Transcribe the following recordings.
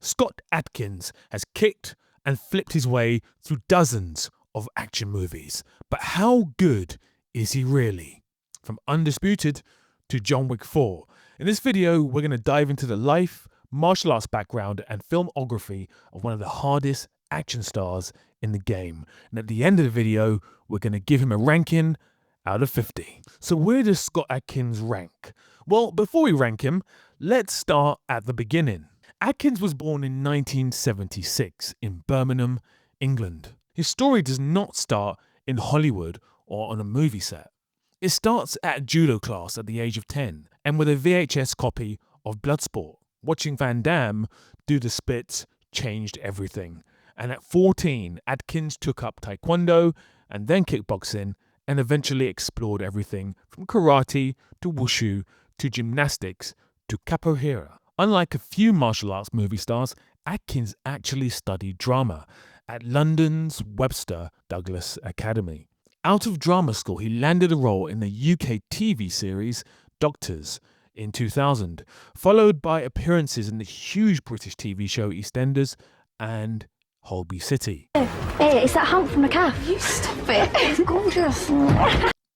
Scott Adkins has kicked and flipped his way through dozens of action movies. But how good is he really? From Undisputed to John Wick 4. In this video, we're going to dive into the life, martial arts background, and filmography of one of the hardest action stars in the game. And at the end of the video, we're going to give him a ranking out of 50. So where does Scott Adkins rank? Well, before we rank him, let's start at the beginning. Adkins was born in 1976 in Birmingham, England. His story does not start in Hollywood or on a movie set. It starts at a judo class at the age of 10 and with a VHS copy of Bloodsport. Watching Van Damme do the splits changed everything. And at 14, Adkins took up taekwondo and then kickboxing and eventually explored everything from karate to wushu to gymnastics to capoeira. Unlike a few martial arts movie stars, Adkins actually studied drama at London's Webster Douglas Academy. Out of drama school, he landed a role in the UK TV series Doctors in 2000, followed by appearances in the huge British TV show EastEnders and Holby City. Hey, it's that hump from the calf. You stop it. It's gorgeous.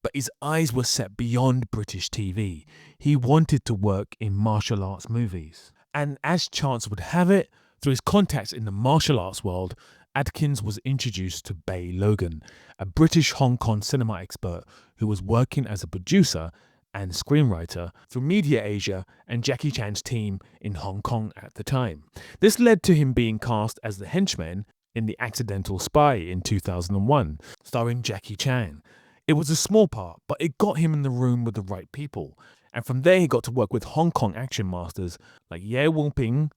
But his eyes were set beyond British TV. He wanted to work in martial arts movies. And as chance would have it, through his contacts in the martial arts world, Adkins was introduced to Bay Logan, a British Hong Kong cinema expert who was working as a producer and screenwriter through Media Asia and Jackie Chan's team in Hong Kong at the time. This led to him being cast as the henchman in The Accidental Spy in 2001, starring Jackie Chan. It was a small part, but it got him in the room with the right people. And from there, he got to work with Hong Kong action masters like Ye Wong-ping,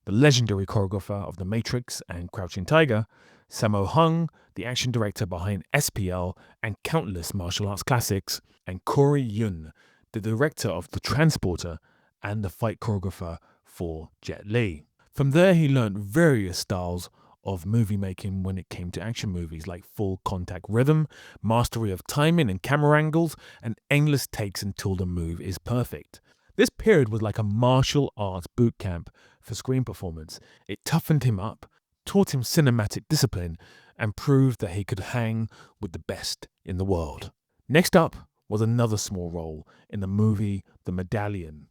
the legendary choreographer of The Matrix and Crouching Tiger, Sammo Hung, the action director behind SPL and countless martial arts classics, and Corey Yun, the director of The Transporter and the fight choreographer for Jet Li. From there, he learned various styles of movie making when it came to action movies like full contact rhythm, mastery of timing and camera angles, and endless takes until the move is perfect. This period was like a martial arts boot camp for screen performance. It toughened him up, taught him cinematic discipline, and proved that he could hang with the best in the world. Next up was another small role in the movie The Medallion.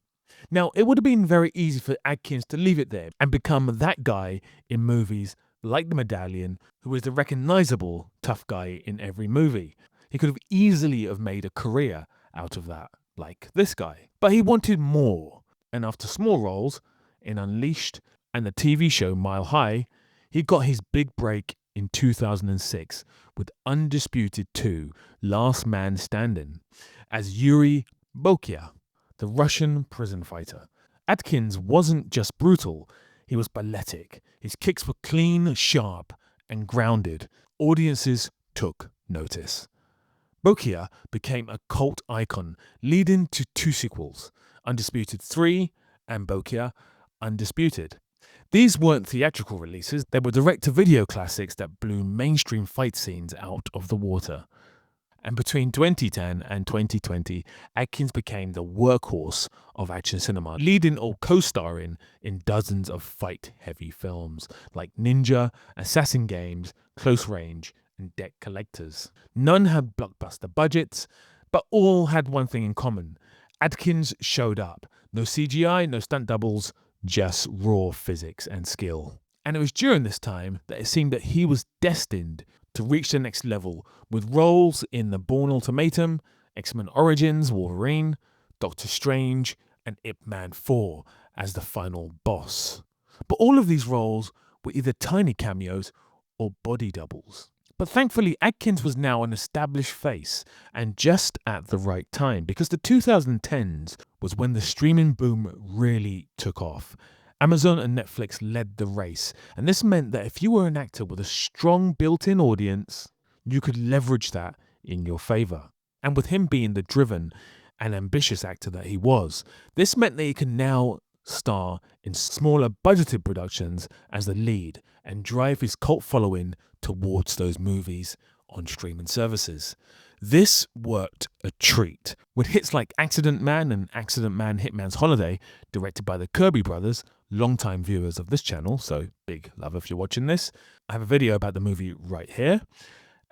Now, it would have been very easy for Adkins to leave it there and become that guy in movies like The Medallion, who is the recognizable tough guy in every movie. He could have easily have made a career out of that, like this guy. But he wanted more, and after small roles in Unleashed and the TV show Mile High, he got his big break in 2006 with Undisputed 2, Last Man Standing, as Yuri Bokia, the Russian prison fighter. Adkins wasn't just brutal, he was balletic. His kicks were clean, sharp, and grounded. Audiences took notice. Bokia became a cult icon, leading to two sequels, Undisputed 3 and Bokia Undisputed. These weren't theatrical releases, they were direct-to-video classics that blew mainstream fight scenes out of the water. And between 2010 and 2020, Adkins became the workhorse of action cinema, leading or co-starring in dozens of fight-heavy films like Ninja, Assassin Games, Close Range, and Debt Collectors. None had blockbuster budgets, but all had one thing in common. Adkins showed up. No CGI, no stunt doubles, just raw physics and skill. And it was during this time that it seemed that he was destined to reach the next level with roles in The Bourne Ultimatum, X-Men Origins, Wolverine, Doctor Strange, and Ip Man 4 as the final boss. But all of these roles were either tiny cameos or body doubles. But thankfully, Adkins was now an established face, and just at the right time, because the 2010s was when the streaming boom really took off. Amazon and Netflix led the race, and this meant that if you were an actor with a strong built-in audience, you could leverage that in your favor. And with him being the driven and ambitious actor that he was, this meant that he could now star in smaller budgeted productions as the lead and drive his cult following towards those movies on streaming services. This worked a treat, with hits like Accident Man and Accident Man Hitman's Holiday, directed by the Kirby brothers, long-time viewers of this channel, so big love if you're watching this. I have a video about the movie right here.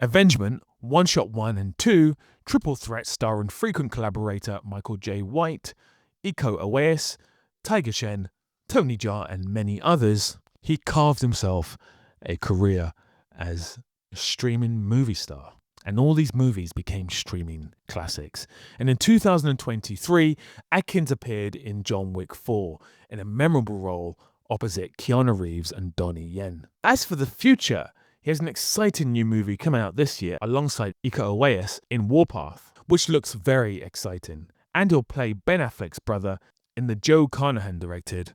Avengement, One Shot 1 and 2, triple threat starring frequent collaborator Michael J. White, Iko Uwais, Tiger Shen, Tony Jaa, and many others. He carved himself a career as a streaming movie star. And all these movies became streaming classics. And in 2023, Adkins appeared in John Wick 4 in a memorable role opposite Keanu Reeves and Donnie Yen. As for the future, he has an exciting new movie coming out this year alongside Iko Uwais in Warpath, which looks very exciting. And he'll play Ben Affleck's brother in the Joe Carnahan-directed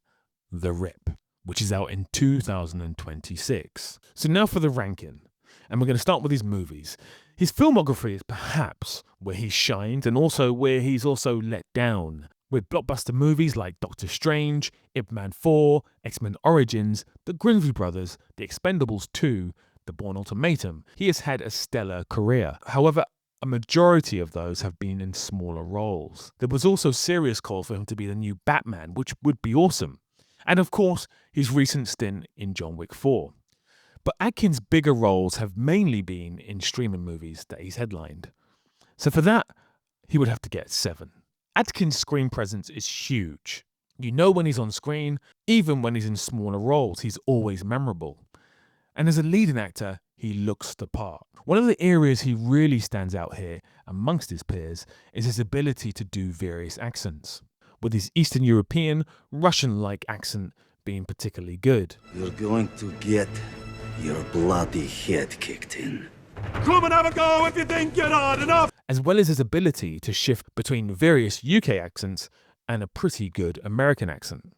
The Rip, which is out in 2026. So now for the ranking. And we're going to start with his movies. His filmography is perhaps where he shines and also where he's also let down. With blockbuster movies like Doctor Strange, Ip Man 4, X-Men Origins, The Grimsby Brothers, The Expendables 2, The Bourne Ultimatum, he has had a stellar career. However, a majority of those have been in smaller roles. There was also serious calls for him to be the new Batman, which would be awesome. And of course, his recent stint in John Wick 4. But Adkins' bigger roles have mainly been in streaming movies that he's headlined. So for that, he would have to get 7. Adkins' screen presence is huge. You know when he's on screen, even when he's in smaller roles, he's always memorable. And as a leading actor, he looks the part. One of the areas he really stands out here amongst his peers is his ability to do various accents, with his Eastern European, Russian-like accent being particularly good. You're going to get your bloody head kicked in. Come and have a go if you think you're hard enough! As well as his ability to shift between various UK accents and a pretty good American accent.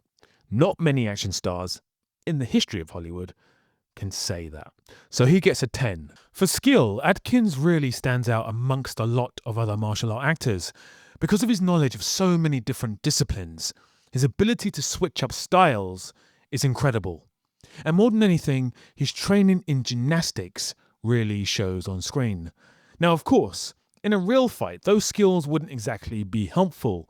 Not many action stars in the history of Hollywood can say that. So he gets a 10. For skill, Adkins really stands out amongst a lot of other martial art actors because of his knowledge of so many different disciplines. His ability to switch up styles is incredible. And more than anything, his training in gymnastics really shows on screen. Now, of course, in a real fight, those skills wouldn't exactly be helpful.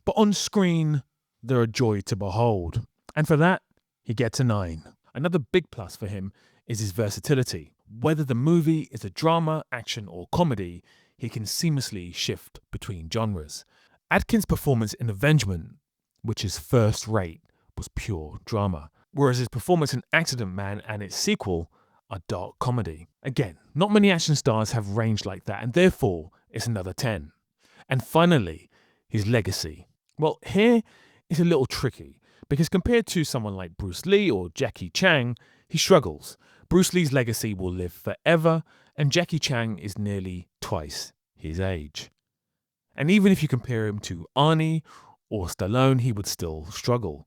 But on screen, they're a joy to behold. And for that, he gets a 9. Another big plus for him is his versatility. Whether the movie is a drama, action, or comedy, he can seamlessly shift between genres. Adkins' performance in Avengement, which is first rate, was pure drama, whereas his performance in Accident Man and its sequel are dark comedy. Again, not many action stars have range like that, and therefore it's another 10. And finally, his legacy. Well, here it's a little tricky, because compared to someone like Bruce Lee or Jackie Chan, he struggles. Bruce Lee's legacy will live forever, and Jackie Chan is nearly twice his age. And even if you compare him to Arnie or Stallone, he would still struggle.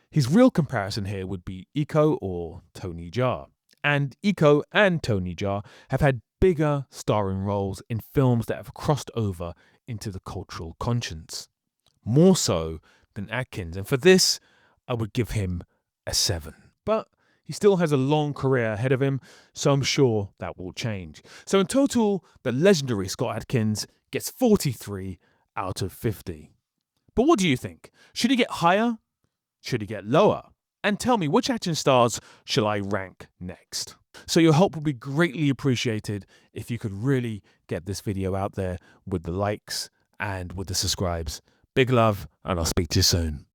His real comparison here would be Iko or Tony Jaa. And Iko and Tony Jaa have had bigger starring roles in films that have crossed over into the cultural conscience. More so than Adkins. And for this, I would give him a 7. But he still has a long career ahead of him, so I'm sure that will change. So in total, the legendary Scott Adkins gets 43 out of 50. But what do you think? Should he get higher? Should he get lower? And tell me, which action stars shall I rank next? So your help would be greatly appreciated if you could really get this video out there with the likes and with the subscribes. Big love, and I'll speak to you soon.